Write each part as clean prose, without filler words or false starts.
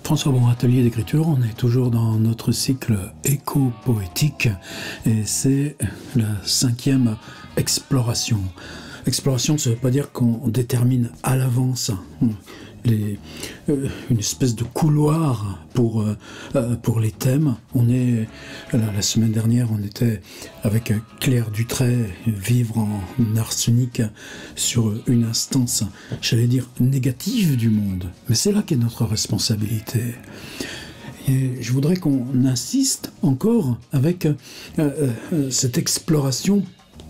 François Bon, atelier d'écriture, on est toujours dans notre cycle éco-poétique et c'est la 5e exploration. Exploration, ça ne veut pas dire qu'on détermine à l'avance une espèce de couloir pour les thèmes. La semaine dernière, on était avec Claire Dutray, vivre en arsenic sur une instance, j'allais dire, négative du monde. Mais c'est là qu'est notre responsabilité. Et je voudrais qu'on insiste encore avec cette exploration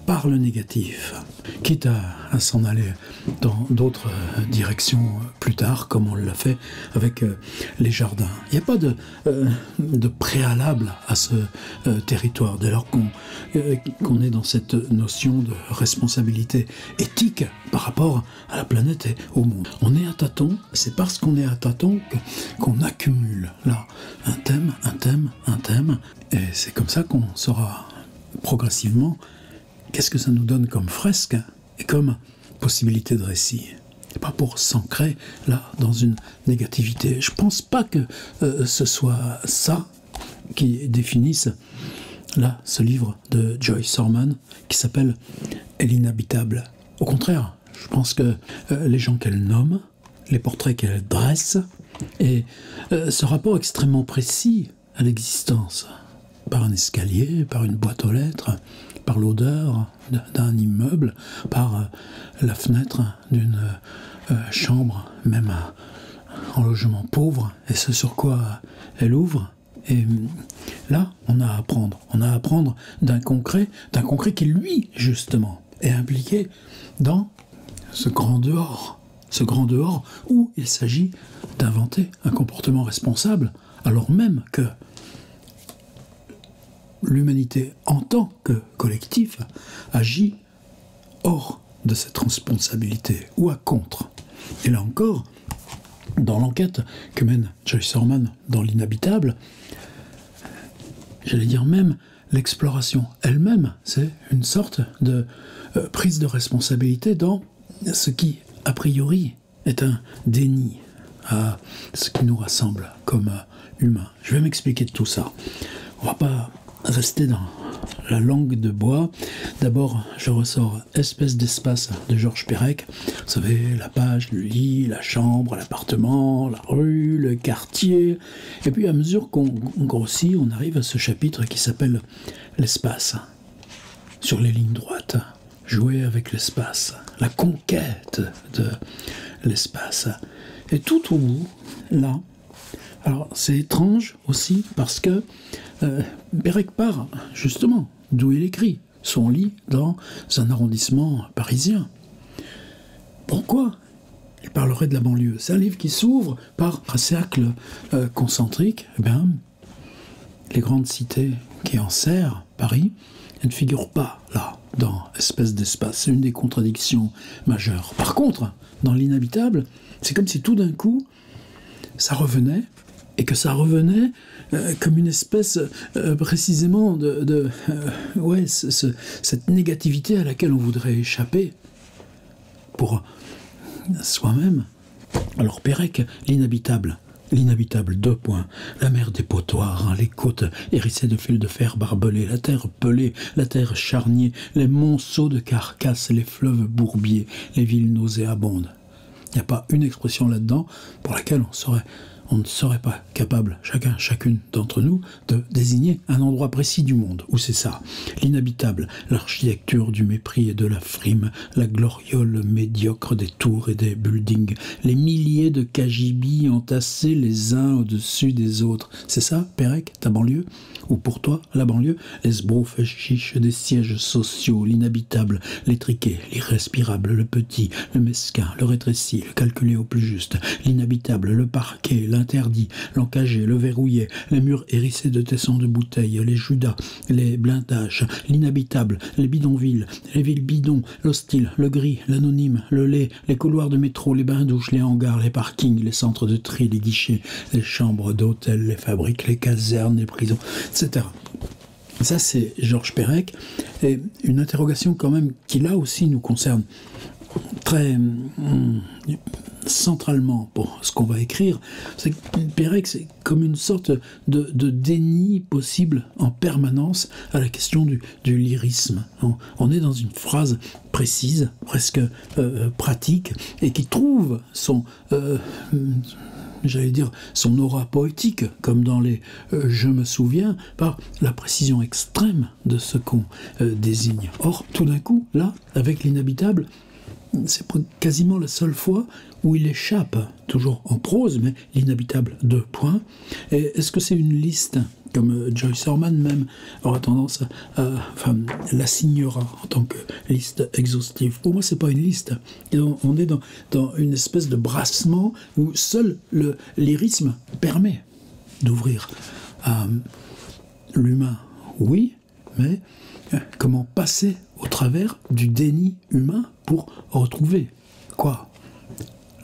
par le négatif, quitte à s'en aller dans d'autres directions plus tard, comme on l'a fait avec les jardins. Il n'y a pas de préalable à ce territoire, dès lors qu'on est dans cette notion de responsabilité éthique par rapport à la planète et au monde. On est à tâtons, c'est parce qu'on est à tâtons qu'on accumule là un thème, et c'est comme ça qu'on saura progressivement qu'est-ce que ça nous donne comme fresque et comme possibilité de récit. C'est pas pour s'ancrer là dans une négativité. Je pense pas que ce soit ça qui définisse là ce livre de Joyce Orman qui s'appelle L'inhabitable. Au contraire, je pense que les gens qu'elle nomme, les portraits qu'elle dresse, et ce rapport extrêmement précis à l'existence, par un escalier, par une boîte aux lettres, par l'odeur d'un immeuble, par la fenêtre d'une chambre, même en logement pauvre, et ce sur quoi elle ouvre. Et là, on a à apprendre. On a à apprendre d'un concret qui, lui, justement, est impliqué dans ce grand dehors où il s'agit d'inventer un comportement responsable, alors même que l'humanité en tant que collectif agit hors de cette responsabilité ou à contre. Et là encore, dans l'enquête que mène Joyce Orman dans L'inhabitable, j'allais dire même l'exploration elle-même, c'est une sorte de prise de responsabilité dans ce qui, a priori, est un déni à ce qui nous rassemble comme humains. Je vais m'expliquer de tout ça. On va pas rester dans la langue de bois. D'abord, je ressors Espèce d'espace de Georges Perec. Vous savez, la page, le lit, la chambre, l'appartement, la rue, le quartier. Et puis, à mesure qu'on grossit, on arrive à ce chapitre qui s'appelle l'espace. Sur les lignes droites, jouer avec l'espace, la conquête de l'espace. Et tout au bout, là, alors c'est étrange aussi parce que Perec part justement d'où il écrit, son lit dans un arrondissement parisien. Pourquoi il parlerait de la banlieue? C'est un livre qui s'ouvre par un cercle concentrique. Eh bien, les grandes cités qui enserrent Paris, elles ne figurent pas là, dans Espèce d'espace. C'est une des contradictions majeures. Par contre, dans L'inhabitable, c'est comme si tout d'un coup, ça revenait, et que ça revenait comme une espèce précisément cette négativité à laquelle on voudrait échapper pour soi-même. Alors Perec, L'inhabitable, 2 points. La mer des potoirs, les côtes hérissées de fils de fer barbelés, la terre pelée, la terre charnier, les monceaux de carcasses, les fleuves bourbiers, les villes nauséabondes. Il n'y a pas une expression là-dedans pour laquelle on ne serait pas capable, chacune d'entre nous, de désigner un endroit précis du monde où c'est ça. L'inhabitable, l'architecture du mépris et de la frime, la gloriole médiocre des tours et des buildings, les milliers de kagibis entassés les uns au-dessus des autres. C'est ça, Perec, ta banlieue? Ou pour toi, la banlieue? Les sbroufs chiches des sièges sociaux, l'inhabitable, l'étriqué, l'irrespirable, le petit, le mesquin, le rétréci, le calculé au plus juste, l'inhabitable, le parquet, l'interdit, l'encagé, le verrouillé, les murs hérissés de tessons de bouteilles, les judas, les blindages, l'inhabitable, les bidonvilles, les villes bidons, l'hostile, le gris, l'anonyme, le lait, les couloirs de métro, les bains-douches, les hangars, les parkings, les centres de tri, les guichets, les chambres d'hôtel, les fabriques, les casernes, les prisons, etc. Ça, c'est Georges Perec, et une interrogation quand même qui là aussi nous concerne très centralement pour ce qu'on va écrire, c'est que Pérec, c'est comme une sorte de déni possible en permanence à la question du lyrisme. On est dans une phrase précise, presque pratique, et qui trouve son aura poétique, comme dans les Je me souviens, par la précision extrême de ce qu'on désigne. Or, tout d'un coup, là, avec l'inhabitable, c'est quasiment la seule fois où il échappe, toujours en prose, mais l'inhabitable, 2 points. Et est-ce que c'est une liste, comme Joyce Orman même aura tendance l'assignera en tant que liste exhaustive? Pour moi, c'est pas une liste. Et on est dans une espèce de brassement où seul le lyrisme permet d'ouvrir à l'humain. Oui, mais comment passer au travers du déni humain pour retrouver quoi?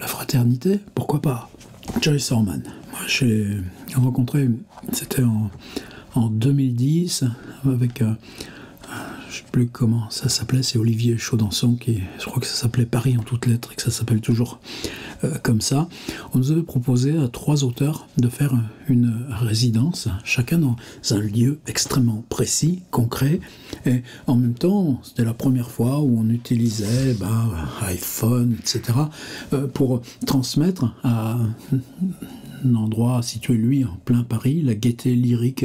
La fraternité? Pourquoi pas? Joyce Orman. Moi, j'ai rencontré, c'était en 2010, avec, je ne sais plus comment ça s'appelait, c'est Olivier Chaudenson, je crois que ça s'appelait Paris en toutes lettres, et que ça s'appelle toujours comme ça. On nous avait proposé à 3 auteurs de faire une résidence, chacun dans un lieu extrêmement précis, concret, et en même temps, c'était la première fois où on utilisait iPhone, etc., pour transmettre à un endroit situé, lui, en plein Paris, la Gaîté Lyrique,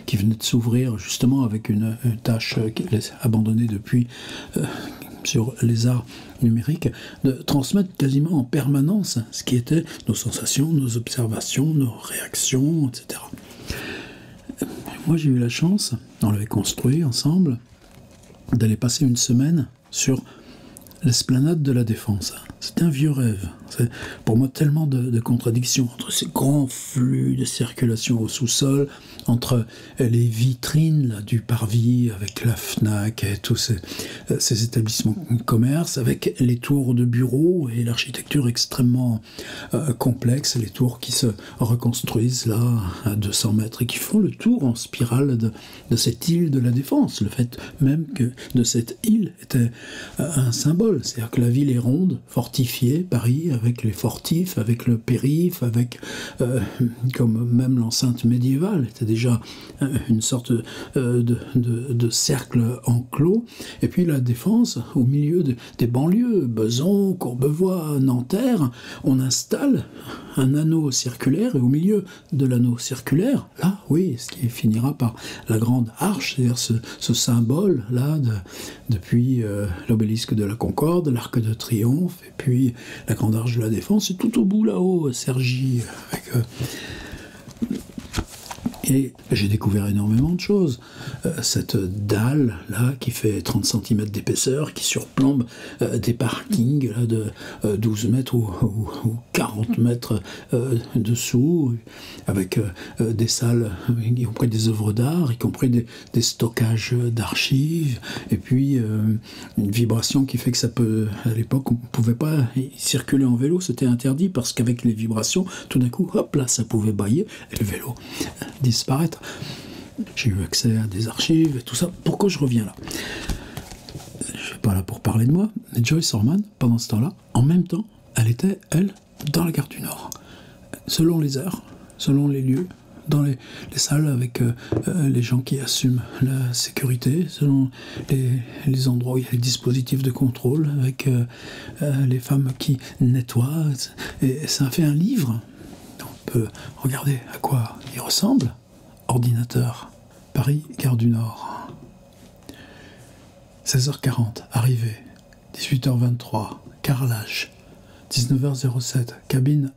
qui venait de s'ouvrir justement avec une tâche abandonnée depuis sur les arts numériques, de transmettre quasiment en permanence ce qui était nos sensations, nos observations, nos réactions, etc. Moi, j'ai eu la chance, on l'avait construit ensemble, d'aller passer une semaine sur l'esplanade de la Défense. C'était un vieux rêve. C'est pour moi tellement de contradictions entre ces grands flux de circulation au sous-sol, entre les vitrines là, du parvis avec la Fnac et tous ces établissements de commerce, avec les tours de bureaux et l'architecture extrêmement complexe, les tours qui se reconstruisent là à 200 mètres et qui font le tour en spirale de cette île de la Défense. Le fait même que de cette île était un symbole, c'est-à-dire que la ville est ronde, fortifiée, Paris, avec les fortifs, avec le périph', avec comme même l'enceinte médiévale était déjà une sorte de cercle enclos, et puis la Défense au milieu des banlieues, Besançon, Courbevoie, Nanterre, on installe un anneau circulaire, et au milieu de l'anneau circulaire, là, oui, ce qui finira par la grande arche, c'est-à-dire ce symbole là depuis l'obélisque de la Concorde, l'arc de triomphe, et puis la grande arche de la Défense, et tout au bout là-haut, Cergy, avec et j'ai découvert énormément de choses. Cette dalle là qui fait 30 cm d'épaisseur, qui surplombe des parkings là, de 12 mètres ou 40 mètres dessous, avec des salles, y compris des œuvres d'art, y compris des stockages d'archives, et puis une vibration qui fait que ça peut, à l'époque, on ne pouvait pas circuler en vélo, c'était interdit, parce qu'avec les vibrations, tout d'un coup, hop là, ça pouvait bâiller, et le vélo disparaître. J'ai eu accès à des archives et tout ça. Pourquoi je reviens là? Je ne suis pas là pour parler de moi. Mais Joyce Orman, pendant ce temps-là, en même temps, elle était, elle, dans la gare du Nord. Selon les heures, selon les lieux, dans les salles avec les gens qui assument la sécurité, selon les endroits où il y a les dispositifs de contrôle, avec les femmes qui nettoient. Et ça fait un livre. On peut regarder à quoi il ressemble. Ordinateur, Paris, gare du Nord. 16h40, arrivée. 18h23, carrelage. 19h07, cabine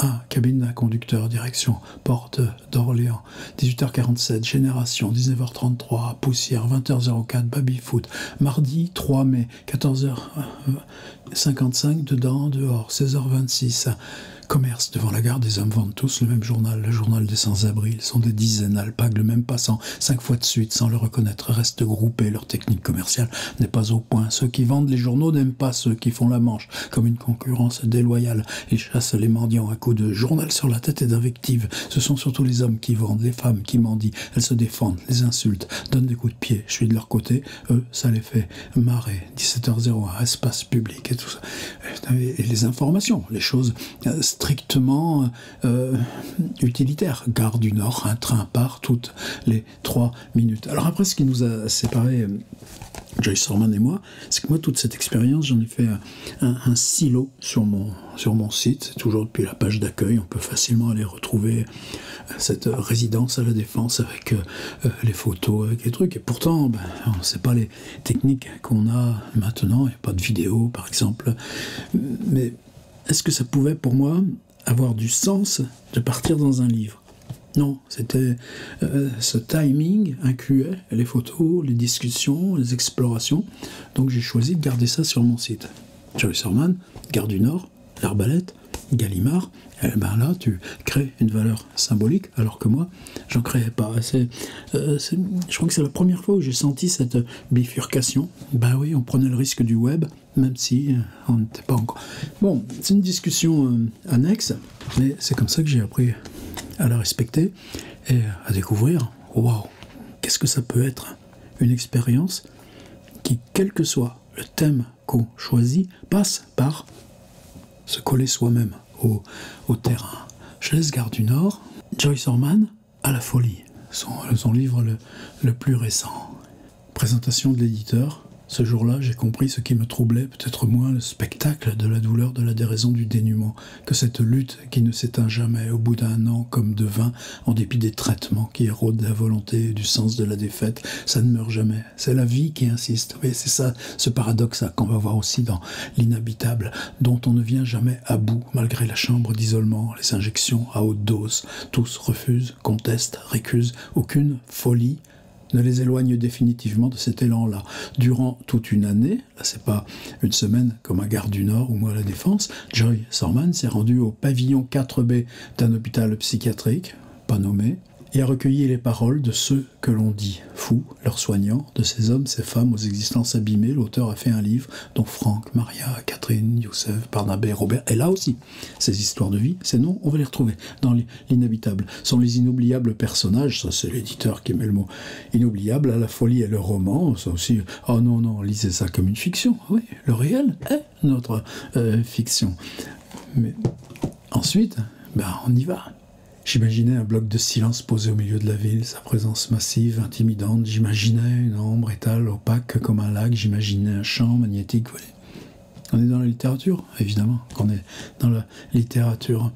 1, cabine d'un conducteur, direction, porte d'Orléans. 18h47, génération. 19h33, poussière. 20h04, baby-foot. Mardi 3 mai, 14h55, dedans, dehors. 16h26, commerce devant la gare des hommes vendent tous le même journal, le journal des sans-abri. Ils sont des dizaines, alpaguent le même passant, 5 fois de suite, sans le reconnaître, restent groupés. Leur technique commerciale n'est pas au point. Ceux qui vendent les journaux n'aiment pas ceux qui font la manche, comme une concurrence déloyale. Ils chassent les mendiants à coups de journal sur la tête et d'invectives. Ce sont surtout les hommes qui vendent, les femmes qui mendient. Elles se défendent, les insultent, donnent des coups de pied. Je suis de leur côté, eux, ça les fait marrer. 17h01, espace public et tout ça. Et les informations, les choses strictement utilitaires. Gare du Nord, un train part toutes les 3 minutes. Alors après, ce qui nous a séparés, Joyce Orman et moi, c'est que moi, toute cette expérience, j'en ai fait un silo sur mon site. C'est toujours depuis la page d'accueil. On peut facilement aller retrouver cette résidence à la Défense avec les photos, avec les trucs. Et pourtant, c'est pas les techniques qu'on a maintenant. Il n'y a pas de vidéo, par exemple. Mais est-ce que ça pouvait, pour moi, avoir du sens de partir dans un livre ? Non, c'était ce timing incluait les photos, les discussions, les explorations. Donc j'ai choisi de garder ça sur mon site. Joyce Orman, Gare du Nord, l'Arbalète, Gallimard. Et là, tu crées une valeur symbolique, alors que moi, j'en créais pas. Je crois que c'est la première fois où j'ai senti cette bifurcation. Oui, on prenait le risque du web, même si on n'était pas encore... Bon, c'est une discussion annexe, mais c'est comme ça que j'ai appris à la respecter et à découvrir, waouh, qu'est-ce que ça peut être une expérience qui, quel que soit le thème qu'on choisit, passe par se coller soi-même au terrain. Je laisse Gare du Nord, Joyce Orman, À la folie, son livre le plus récent. Présentation de l'éditeur. Ce jour-là, j'ai compris ce qui me troublait, peut-être moins le spectacle de la douleur, de la déraison, du dénuement, que cette lutte qui ne s'éteint jamais au bout d'un an comme de 20, en dépit des traitements qui érodent la volonté et du sens de la défaite, ça ne meurt jamais. C'est la vie qui insiste. Oui, c'est ça, ce paradoxe qu'on va voir aussi dans L'inhabitable, dont on ne vient jamais à bout, malgré la chambre d'isolement, les injections à haute dose. Tous refusent, contestent, récusent. Aucune folie ne les éloigne définitivement de cet élan-là. Durant toute une année, là c'est pas une semaine comme à Gare du Nord ou moi à la Défense, Joyce Orman s'est rendu au pavillon 4B d'un hôpital psychiatrique, pas nommé, et a recueilli les paroles de ceux que l'on dit fous, leurs soignants, de ces hommes, ces femmes aux existences abîmées. L'auteur a fait un livre dont Franck, Maria, Catherine, Youssef, Barnabé, Robert, et là aussi, ces histoires de vie, ces noms, on va les retrouver dans L'inhabitable. Sont les inoubliables personnages, ça c'est l'éditeur qui met le mot inoubliable, à la folie et le roman, ça aussi, oh non, lisez ça comme une fiction, oui, le réel est notre fiction. Mais ensuite, on y va. J'imaginais un bloc de silence posé au milieu de la ville, sa présence massive, intimidante. J'imaginais une ombre étale, opaque comme un lac. J'imaginais un champ magnétique. Voilà. On est dans la littérature, évidemment. On est dans la littérature.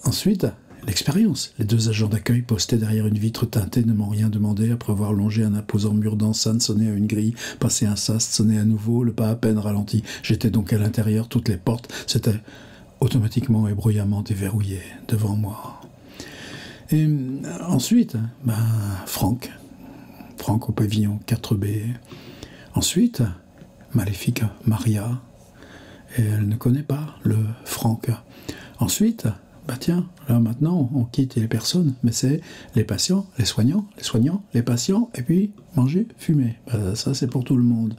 Ensuite, l'expérience. Les 2 agents d'accueil postés derrière une vitre teintée ne m'ont rien demandé après avoir longé un imposant mur d'enceinte, sonné à une grille, passé un sas, sonné à nouveau, le pas à peine ralenti. J'étais donc à l'intérieur, toutes les portes s'étaient automatiquement et bruyamment déverrouillées devant moi. Et ensuite, Franck au pavillon 4B. Ensuite, maléfique Maria, et elle ne connaît pas le Franck. Ensuite, là maintenant, on quitte les personnes, mais c'est les patients, les soignants, les patients, et puis manger, fumer. Ça, c'est pour tout le monde.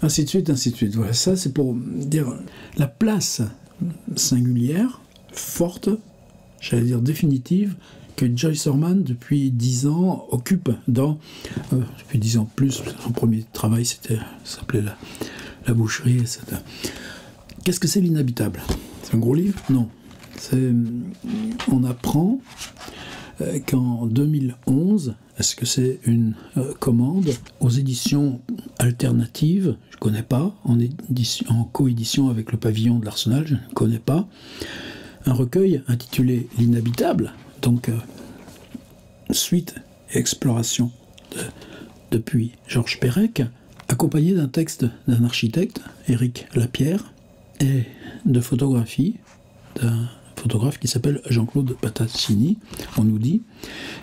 Ainsi de suite. Voilà, ça, c'est pour dire la place singulière, forte, j'allais dire définitive, que Joyce Orman, depuis 10 ans, occupe depuis 10 ans plus, son premier travail, ça s'appelait la boucherie, etc. Qu'est-ce que c'est L'inhabitable ? C'est un gros livre ? Non. On apprend qu'en 2011, est-ce que c'est une commande aux éditions alternatives, je ne connais pas, en coédition avec le pavillon de l'Arsenal, je ne connais pas, un recueil intitulé L'inhabitable, donc suite et exploration depuis Georges Perec, accompagné d'un texte d'un architecte, Éric Lapierre, et de photographies d'un photographe qui s'appelle Jean-Claude Pataccini, on nous dit.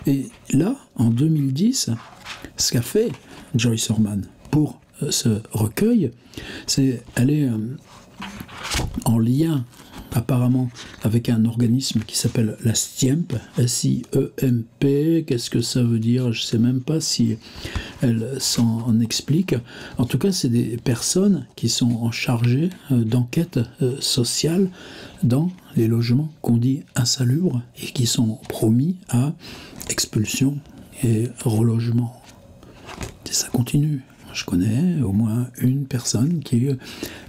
Et là, en 2010, ce qu'a fait Joyce Orman pour ce recueil, c'est aller en lien apparemment avec un organisme qui s'appelle la STIEMP, S-I-E-M-P. Qu'est-ce que ça veut dire? Je ne sais même pas si elle s'en explique. En tout cas, c'est des personnes qui sont en charge d'enquête sociale dans les logements qu'on dit insalubres et qui sont promis à expulsion et relogement. Et ça continue. Je connais au moins une personne qui,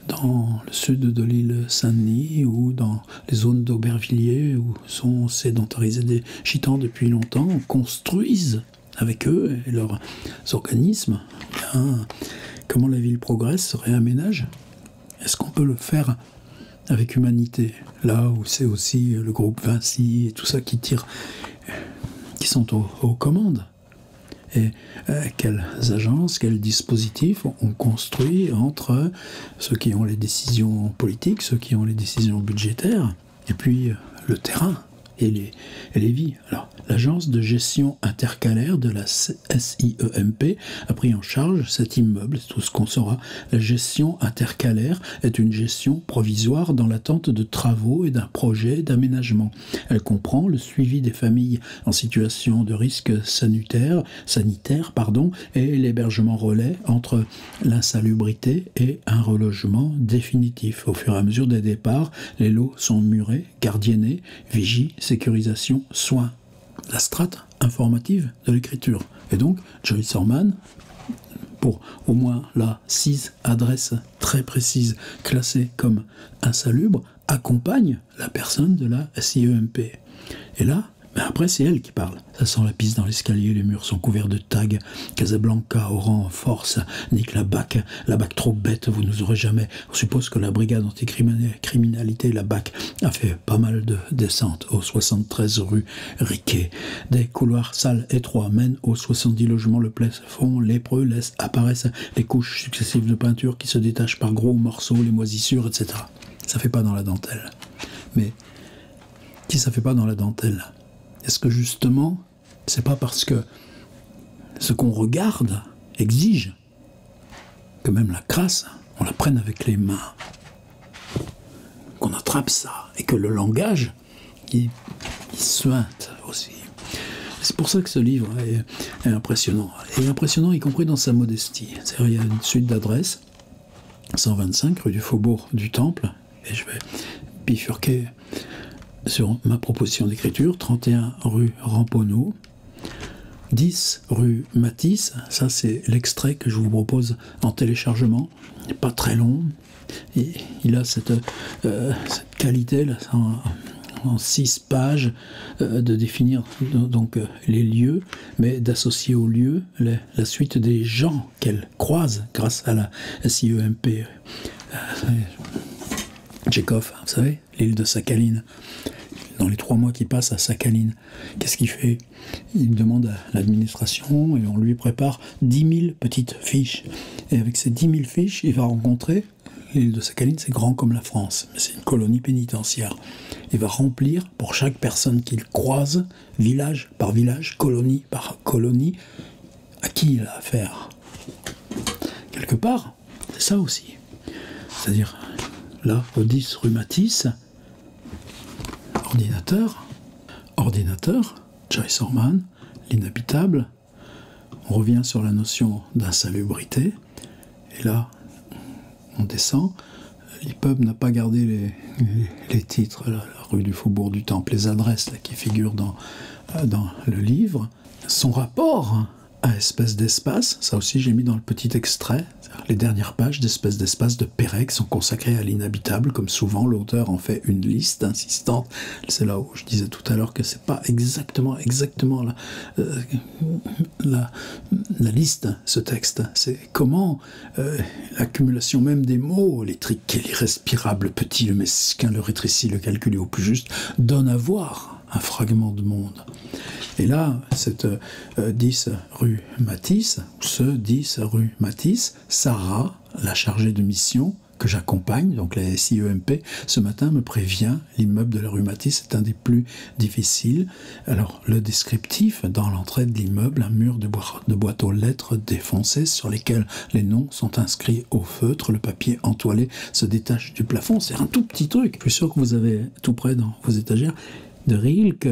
dans le sud de l'île Saint-Denis ou dans les zones d'Aubervilliers où sont sédentarisés des gitans depuis longtemps, construisent avec eux et leurs organismes comment la ville progresse, se réaménage. Est-ce qu'on peut le faire avec humanité? Là où c'est aussi le groupe Vinci et tout ça qui sont aux commandes. Et quelles agences, quels dispositifs on construit entre ceux qui ont les décisions politiques, ceux qui ont les décisions budgétaires, et puis le terrain et les vies. Alors, l'agence de gestion intercalaire de la SIEMP a pris en charge cet immeuble, c'est tout ce qu'on saura. La gestion intercalaire est une gestion provisoire dans l'attente de travaux et d'un projet d'aménagement. Elle comprend le suivi des familles en situation de risque sanitaire, et l'hébergement relais entre l'insalubrité et un relogement définitif. Au fur et à mesure des départs, les lots sont murés, gardiennés, vigie, sécurisation, soins. La strate informative de l'écriture. Et donc, Joyce Orman, pour au moins là 6 adresses très précises classées comme insalubres, accompagne la personne de la SIEMP. Et là, après, c'est elle qui parle. Ça sent la pisse dans l'escalier, les murs sont couverts de tags. Casablanca, Oran, Force, nique la BAC trop bête, vous nous aurez jamais. On suppose que la brigade anticriminalité, la BAC, a fait pas mal de descentes au 73 rue Riquet. Des couloirs sales étroits mènent aux 70 logements. Le plafond lépreux apparaissent les couches successives de peinture qui se détachent par gros morceaux, les moisissures, etc. Ça fait pas dans la dentelle. Mais si ça fait pas dans la dentelle, est-ce que justement, c'est pas parce que ce qu'on regarde exige que même la crasse, on la prenne avec les mains, qu'on attrape ça, et que le langage, il suinte aussi. C'est pour ça que ce livre est impressionnant. Et impressionnant y compris dans sa modestie. C'est-à-dire, il y a une suite d'adresses, 125 rue du Faubourg du Temple, et je vais bifurquer sur ma proposition d'écriture, 31 rue Ramponneau, 10 rue Matisse, ça c'est l'extrait que je vous propose en téléchargement, il n'est pas très long, et il a cette qualité là, en 6 pages de définir donc les lieux, mais d'associer aux lieux la suite des gens qu'elle croise grâce à la SIEMP. Tchekhov, vous savez, l'île de Sakhaline. Dans les 3 mois qui passent à Sakhaline, qu'est-ce qu'il fait? Il demande à l'administration et on lui prépare 10 000 petites fiches. Et avec ces 10 000 fiches, il va rencontrer, l'île de Sakhaline, c'est grand comme la France, mais c'est une colonie pénitentiaire. Il va remplir pour chaque personne qu'il croise, village par village, colonie par colonie, à qui il a affaire. Quelque part, c'est ça aussi. C'est-à-dire, là, au 10 rue Matisse, ordinateur, Joyce Orman, l'inhabitable, on revient sur la notion d'insalubrité, et là, on descend, l'IPUB n'a pas gardé les titres, la rue du Faubourg du Temple, les adresses là, qui figurent dans le livre, son rapport à Espèce d'espace, ça aussi j'ai mis dans le petit extrait, les dernières pages d'Espèce d'espace de Pérec sont consacrées à l'inhabitable, comme souvent l'auteur en fait une liste insistante. C'est là où je disais tout à l'heure que c'est pas exactement la liste, ce texte. C'est comment l'accumulation même des mots, l'étrique, l'irrespirable, petit, le mesquin, le rétréci, le calculé au plus juste, donne à voir un fragment de monde. Et là, cette 10 rue Matisse, ce 10 rue Matisse, Sarah, la chargée de mission, que j'accompagne, donc la SIEMP, ce matin me prévient, l'immeuble de la rue Matisse est un des plus difficiles. Alors, le descriptif, dans l'entrée de l'immeuble, un mur de boîte aux lettres défoncé sur lesquels les noms sont inscrits au feutre, le papier entoilé se détache du plafond, c'est un tout petit truc. Je suis sûr que vous avez tout près dans vos étagères de Rilke,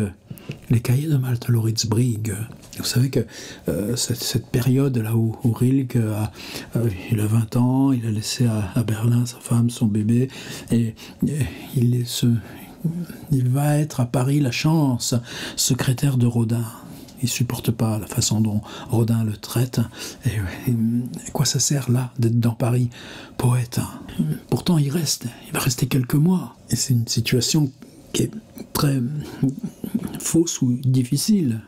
les cahiers de Malte Lauritz Brieg. Vous savez que cette période-là où Rilke il a 20 ans, il a laissé à Berlin sa femme, son bébé, et il va être à Paris, la chance, secrétaire de Rodin. Il ne supporte pas la façon dont Rodin le traite. Et quoi ça sert là d'être dans Paris, poète? Pourtant il va rester quelques mois. Et c'est une situation qui est très fausse ou difficile.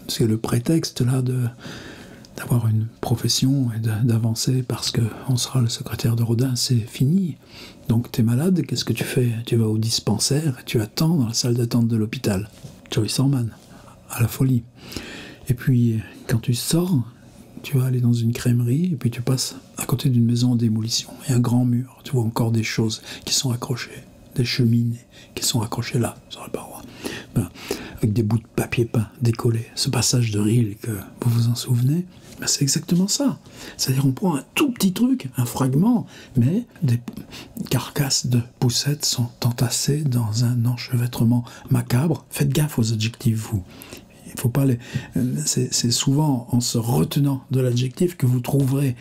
C'est le prétexte là d'avoir une profession et d'avancer parce qu'on sera le secrétaire de Rodin, c'est fini. Donc t'es malade, qu'est-ce que tu fais? Tu vas au dispensaire et tu attends dans la salle d'attente de l'hôpital. Joyce Orman, à la folie. Et puis quand tu sors, tu vas aller dans une crèmerie et puis tu passes à côté d'une maison en démolition. Il y a un grand mur, tu vois encore des choses qui sont accrochées, des cheminées qui sont accrochées là, sur la paroi. Ben, avec des bouts de papier peint décollés. Ce passage de Rilke, vous vous en souvenez? Ben, c'est exactement ça. C'est-à-dire on prend un tout petit truc, un fragment, mais des carcasses de poussettes sont entassées dans un enchevêtrement macabre. Faites gaffe aux adjectifs, vous. Il faut pas les... C'est souvent en se retenant de l'adjectif que vous trouverez.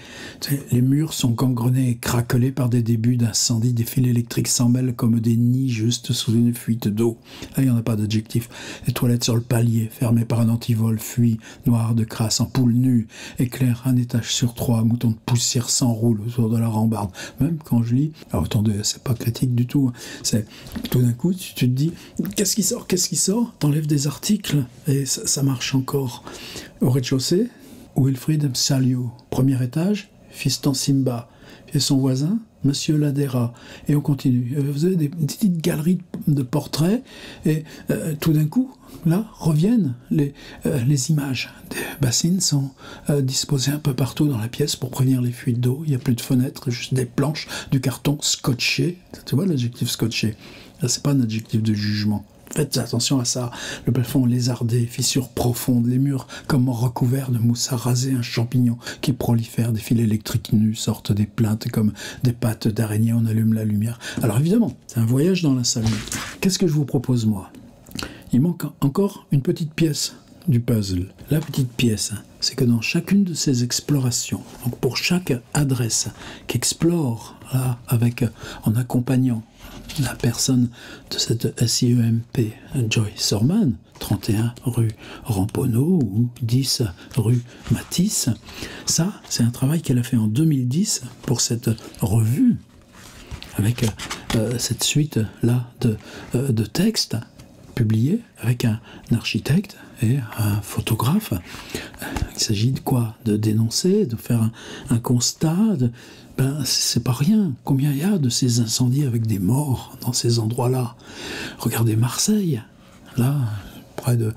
Les murs sont gangrenés et craquelés par des débuts d'incendie, des fils électriques s'en mêlent comme des nids juste sous une fuite d'eau. Là, il n'y en a pas d'adjectif. Les toilettes sur le palier, fermées par un antivol, fuient, noires de crasse, en poule nue, éclairent un étage sur 3, moutons de poussière s'enroulent autour de la rambarde. Même quand je lis... Alors attendez, c'est pas critique du tout. C'est tout d'un coup, tu te dis, qu'est-ce qui sort? T'enlèves des articles et ça marche encore. Au rez-de-chaussée, Wilfried Msalio, premier étage, fiston Simba, et son voisin, Monsieur Ladera. Et on continue. Vous avez des petites galeries de portraits, et tout d'un coup, là, reviennent les images. Des bassines sont disposées un peu partout dans la pièce pour prévenir les fuites d'eau. Il n'y a plus de fenêtres, juste des planches, du carton scotché. Tu vois l'adjectif scotché? Là, c'est pas un adjectif de jugement. Faites attention à ça. Le plafond lézardé, fissures profondes, les murs comme recouverts de mousse à raser, un champignon qui prolifère, des fils électriques nus sortent des plaintes comme des pattes d'araignée, on allume la lumière. Alors évidemment, c'est un voyage dans l'insalubre. Qu'est-ce que je vous propose, moi? Il manque encore une petite pièce du puzzle. La petite pièce, c'est que dans chacune de ces explorations, donc pour chaque adresse qu'explore là, en accompagnant la personne de cette SIEMP, Joyce Orman, 31 rue Ramponneau ou 10 rue Matisse, ça, c'est un travail qu'elle a fait en 2010 pour cette revue, avec cette suite-là de textes publiés avec un architecte et un photographe. Il s'agit de quoi? De dénoncer, de faire un constat, c'est pas rien. Combien il y a de ces incendies avec des morts dans ces endroits-là? Regardez Marseille, là, près de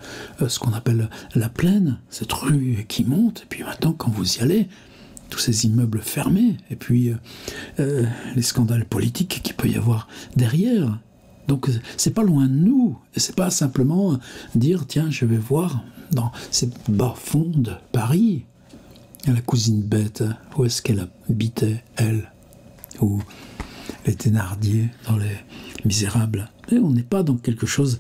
ce qu'on appelle la Plaine, cette rue qui monte, et puis maintenant, quand vous y allez, tous ces immeubles fermés, et puis les scandales politiques qu'il peut y avoir derrière. Donc c'est pas loin de nous, et c'est pas simplement dire tiens je vais voir dans ces bas-fonds de Paris la cousine bête, où est-ce qu'elle habitait elle, ou les Thénardier dans Les Misérables. Et on n'est pas dans quelque chose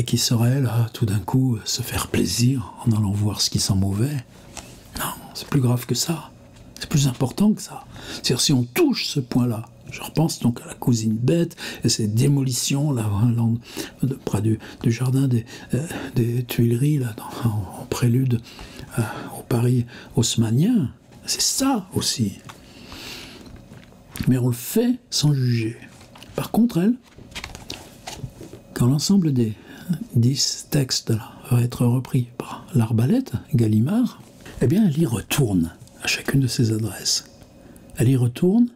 qui serait là tout d'un coup se faire plaisir en allant voir ce qui sent mauvais. Non, c'est plus grave que ça, c'est plus important que ça. C'est-à-dire si on touche ce point-là. Je repense donc à la cousine bête et ces démolitions là, près du jardin des Tuileries, là, en prélude au Paris haussmannien. C'est ça aussi. Mais on le fait sans juger. Par contre, elle, quand l'ensemble des 10 textes là, va être repris par l'Arbalète, Gallimard, eh bien elle y retourne à chacune de ces adresses. Elle y retourne.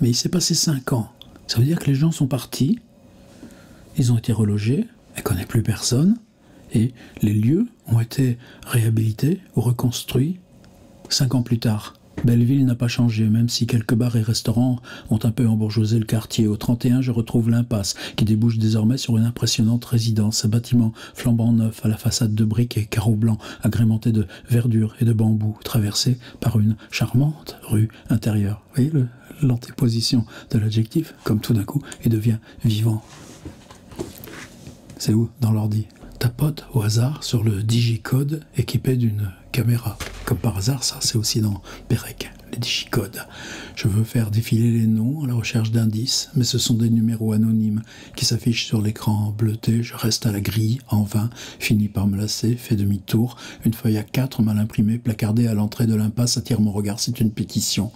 Mais il s'est passé 5 ans. Ça veut dire que les gens sont partis, ils ont été relogés, elle ne connaît plus personne, et les lieux ont été réhabilités ou reconstruits 5 ans plus tard. Belleville n'a pas changé, même si quelques bars et restaurants ont un peu embourgeoisé le quartier. Au 31, je retrouve l'impasse, qui débouche désormais sur une impressionnante résidence, un bâtiment flambant neuf à la façade de briques et carreaux blancs, agrémenté de verdure et de bambous, traversé par une charmante rue intérieure. Vous voyez l'antéposition de l'adjectif, comme tout d'un coup, il devient vivant. C'est où? Dans l'ordi. Tapote au hasard sur le digicode équipé d'une caméra. Comme par hasard, ça c'est aussi dans Perec, les digicodes. Je veux faire défiler les noms à la recherche d'indices, mais ce sont des numéros anonymes qui s'affichent sur l'écran bleuté. Je reste à la grille, en vain, finis par me lasser, fais demi-tour. Une feuille A4 mal imprimée, placardée à l'entrée de l'impasse, attire mon regard. C'est une pétition.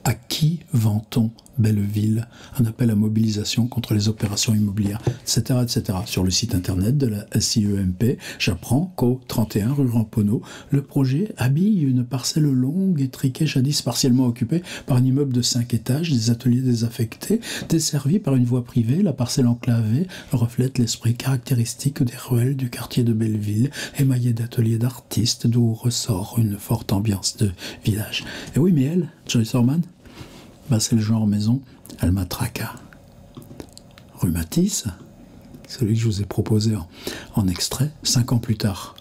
À qui vend-on Belleville? Un appel à mobilisation contre les opérations immobilières, etc., etc. Sur le site internet de la SIEMP, j'apprends qu'au 31 rue Ramponneau, le projet habille une parcelle longue et triquée, jadis partiellement occupée par un immeuble de 5 étages, des ateliers désaffectés, desservis par une voie privée. La parcelle enclavée reflète l'esprit caractéristique des ruelles du quartier de Belleville, émaillé d'ateliers d'artistes, d'où ressort une forte ambiance de village. Et oui, mais elle, Joyce Orman, c'est le genre maison, elle matraque. Rue Matisse, celui que je vous ai proposé en extrait, 5 ans plus tard.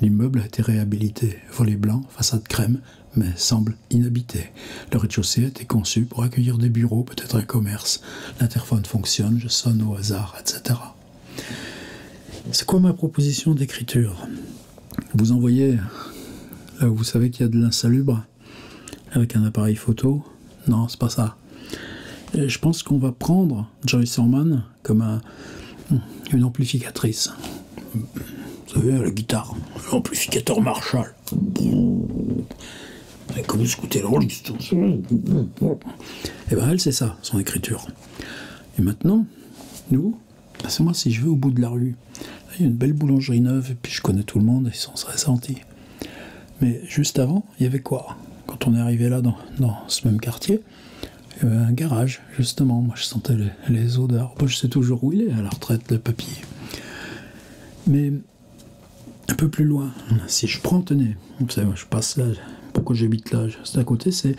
L'immeuble a été réhabilité, volet blanc, façade crème, mais semble inhabité. Le rez-de-chaussée a été conçu pour accueillir des bureaux, peut-être un commerce. L'interphone fonctionne, je sonne au hasard, etc. C'est quoi ma proposition d'écriture? Vous envoyez là où vous savez qu'il y a de l'insalubre, avec un appareil photo. Non, c'est pas ça. Et je pense qu'on va prendre Joyce Orman comme une amplificatrice. Vous savez, la guitare, l'amplificateur Marshall. Et comme vous écoutez le Rolling Stones. Et ben elle, c'est ça, son écriture. Et maintenant, nous, c'est moi si je vais au bout de la rue. Là, il y a une belle boulangerie neuve, et puis je connais tout le monde, ils sont très gentils. Mais juste avant, il y avait quoi? Quand on est arrivé là, dans ce même quartier, il y avait un garage, justement. Moi, je sentais les odeurs. Moi, je sais toujours où il est, à la retraite, le papy. Mais un peu plus loin, si je prends, tenez, vous savez, je passe là, pourquoi j'habite là, juste à côté, c'est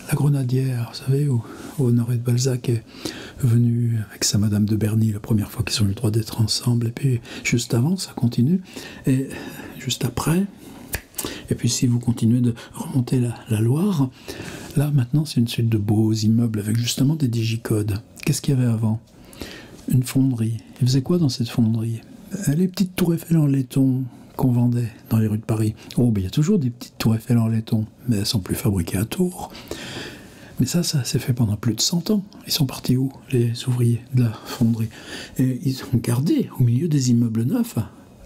la Grenadière, vous savez, où Honoré de Balzac est venu avec sa Madame de Berny, la première fois qu'ils ont eu le droit d'être ensemble. Et puis, juste avant, ça continue. Et juste après... Et puis si vous continuez de remonter la Loire, là maintenant c'est une suite de beaux immeubles avec justement des digicodes. Qu'est-ce qu'il y avait avant? Une fonderie. Ils faisaient quoi dans cette fonderie? Les petites tours Eiffel en laiton qu'on vendait dans les rues de Paris. Oh, ben il y a toujours des petites tours Eiffel en laiton, mais elles sont plus fabriquées à Tours. Mais ça s'est fait pendant plus de 100 ans. Ils sont partis où, les ouvriers de la fonderie? Et ils ont gardé au milieu des immeubles neufs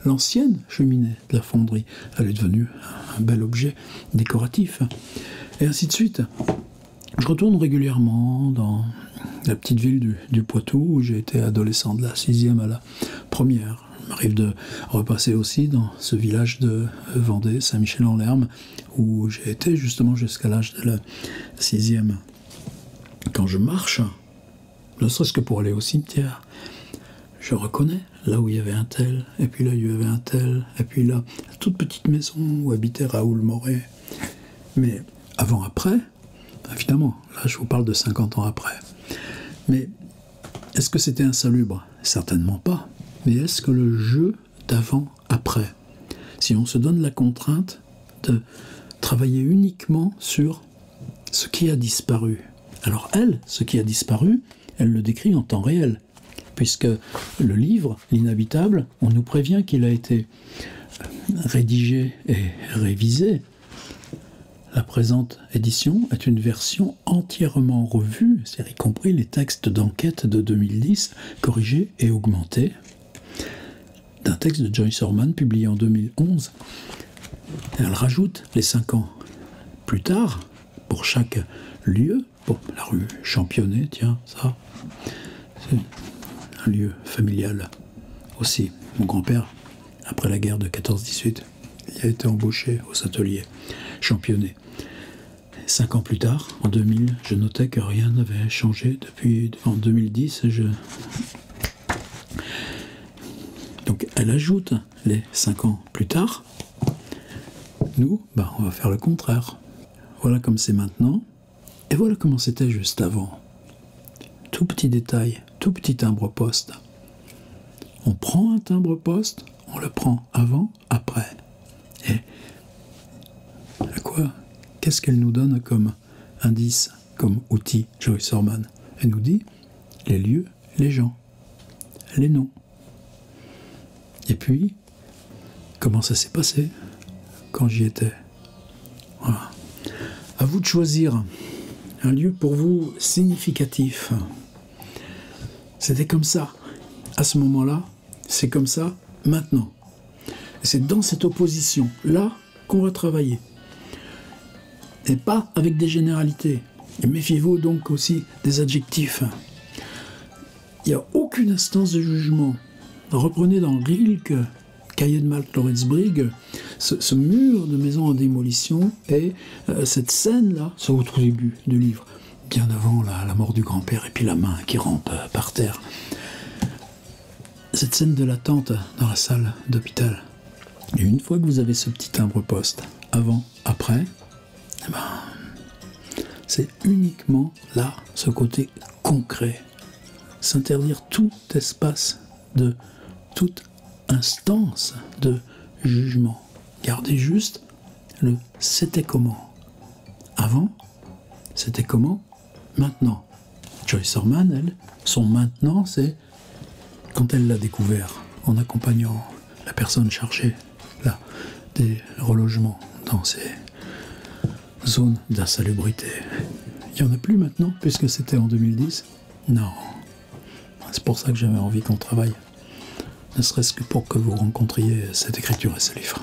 l'ancienne cheminée de la fonderie. Elle est devenue un bel objet décoratif. Et ainsi de suite. Je retourne régulièrement dans la petite ville du Poitou, où j'ai été adolescent de la 6e à la 1re. Il m'arrive de repasser aussi dans ce village de Vendée, Saint-Michel-en-Lerme, où j'ai été justement jusqu'à l'âge de la 6e. Quand je marche, ne serait-ce que pour aller au cimetière, je reconnais là où il y avait un tel, et puis là il y avait un tel, et puis là, la toute petite maison où habitait Raoul Moret. Mais avant-après, évidemment, là je vous parle de 50 ans après. Mais est-ce que c'était insalubre? Certainement pas. Mais est-ce que le jeu d'avant-après, si on se donne la contrainte de travailler uniquement sur ce qui a disparu? Alors elle, ce qui a disparu, elle le décrit en temps réel. Puisque le livre, L'inhabitable, on nous prévient qu'il a été rédigé et révisé. La présente édition est une version entièrement revue, c'est-à-dire y compris les textes d'enquête de 2010, corrigés et augmentés, d'un texte de Joyce Orman publié en 2011. Et elle rajoute les 5 ans plus tard, pour chaque lieu, bon, la rue Championnet, tiens, ça, c'est un lieu familial aussi. Mon grand-père, après la guerre de 14-18, il a été embauché aux ateliers Championnet. 5 ans plus tard, en 2000, je notais que rien n'avait changé depuis en 2010. Donc elle ajoute les 5 ans plus tard. Nous, on va faire le contraire. voilà comme c'est maintenant, et voilà comment c'était juste avant. Tout petit détail, tout petit timbre-poste. On prend un timbre-poste, on le prend avant, après. Et à quoi? Qu'est-ce qu'elle nous donne comme indice, comme outil, Joyce Orman? Elle nous dit les lieux, les gens, les noms. Et puis, comment ça s'est passé quand j'y étais? Voilà. À vous de choisir un lieu pour vous significatif. C'était comme ça, à ce moment-là, c'est comme ça, maintenant. Et c'est dans cette opposition-là qu'on va travailler. Et pas avec des généralités. Et méfiez-vous donc aussi des adjectifs. Il n'y a aucune instance de jugement. Reprenez dans Rilke, Cahiers de Malte, Laurence Brigg, ce mur de maison en démolition et cette scène-là, c'est au tout début du livre, bien avant la mort du grand-père et puis la main qui rampe par terre. Cette scène de l'attente dans la salle d'hôpital. Et une fois que vous avez ce petit timbre-poste, avant, après, eh ben, c'est uniquement là, ce côté concret. S'interdire tout espace de toute instance de jugement. Gardez juste le c'était comment. Avant, c'était comment, maintenant. Joyce Orman, elle, son maintenant, c'est quand elle l'a découvert en accompagnant la personne chargée là, des relogements dans ces zones d'insalubrité. Il n'y en a plus maintenant, puisque c'était en 2010. Non. C'est pour ça que j'avais envie qu'on travaille. Ne serait-ce que pour que vous rencontriez cette écriture et ce livre.